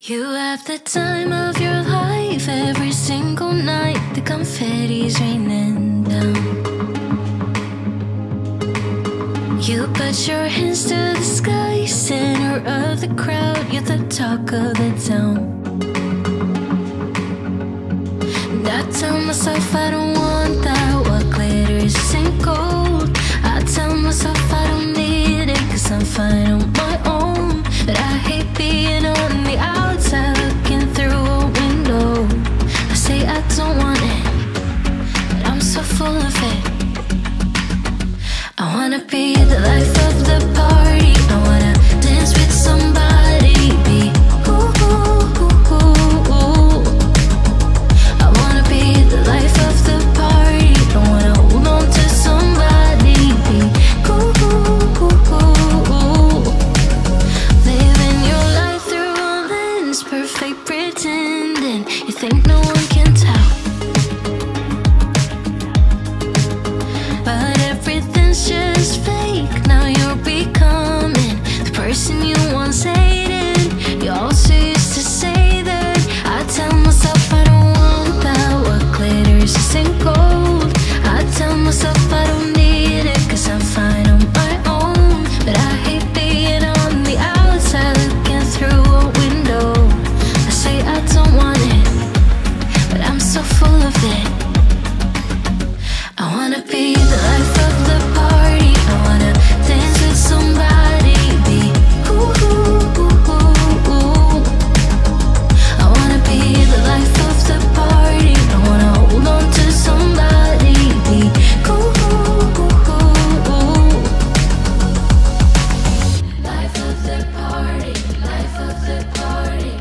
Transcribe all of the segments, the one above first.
You have the time of your life every single night. The confetti's raining down. You put your hands to the sky, center of the crowd. You're the talk of the town. And I tell myself I don't want that. What glitters isn't gold. I tell myself I don't need it, 'cause I'm fine on my own. But I hate being on the outside looking through a window. I say I don't want it, but I'm so full of it. I wanna be the life of the party. I wanna dance with somebody, be ooh, ooh, ooh, ooh, ooh. I wanna be the life of the party. I wanna hold on to somebody, be ooh, ooh, ooh, ooh, ooh. Living your life through a lens, perfect pretending. You think no one can tell, but everything's just fake. Now you're becoming the person you once hated. You also used to say that. I tell myself I don't want that. What glitters isn't gold. I tell myself I don't need it, 'cause I'm fine on my own. But I hate being on the outside looking through a window. I say I don't want it, but I'm so full of it. I wanna be the life of the party. I wanna dance with somebody, be ooh, ooh, ooh, ooh, ooh. I wanna be the life of the party. I wanna hold on to somebody, be ooh, ooh, ooh, ooh, ooh. Life of the party, life of the party,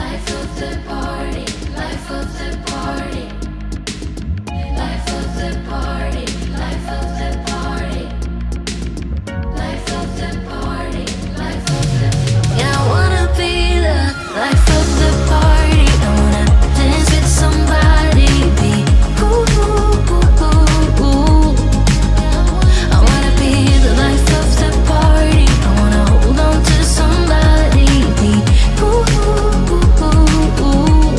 life of the party, life of the party. Life of the party, life of the party, life of the party, life of the party. Yeah, I wanna be the life of the party. I wanna dance with somebody, be ooh, ooh, ooh, ooh, ooh. I wanna be the life of the party. I wanna hold on to somebody, be ooh, ooh, ooh, ooh, ooh.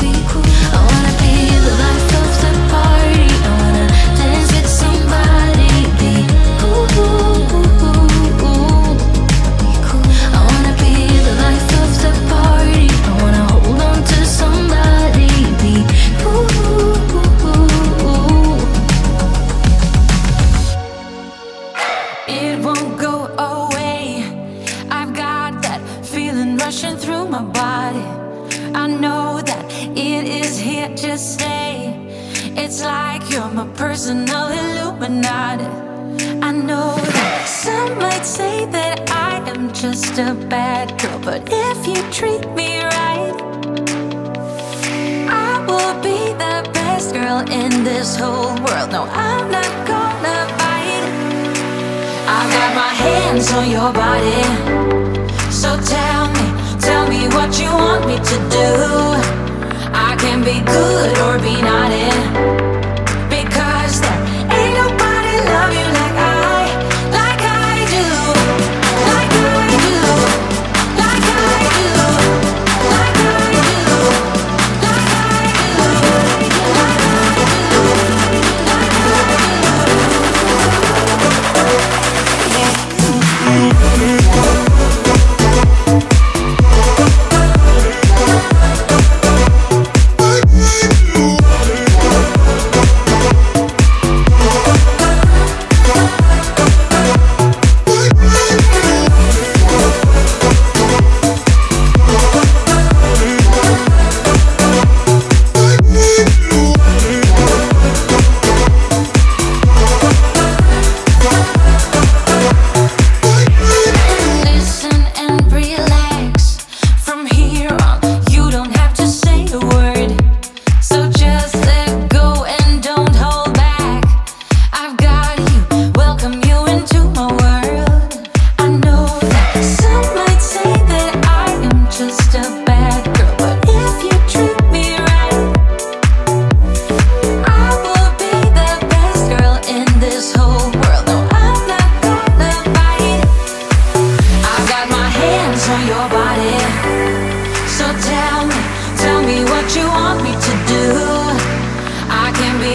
Be cool. I wanna be the life of the party. I wanna dance with somebody, be ooh, ooh, ooh, ooh, ooh. Be cool. I wanna be the life of the party. I wanna hold on to somebody, be ooh, ooh, ooh, ooh, ooh. It won't go away. I've got that feeling rushing through my body. I know that it is here to stay. It's like you're my personal Illuminati. I know that some might say that I am just a bad girl, but if you treat me right, I will be the best girl in this whole world. No, I'm not gonna bite. I got my hands on your body, so tell me what you want me to do. I can be good or be naughty, because there ain't nobody love you like I do, like I do, like I do, like I do, like I do, like I do.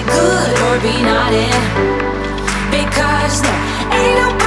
good or be naughty, because there ain't nobody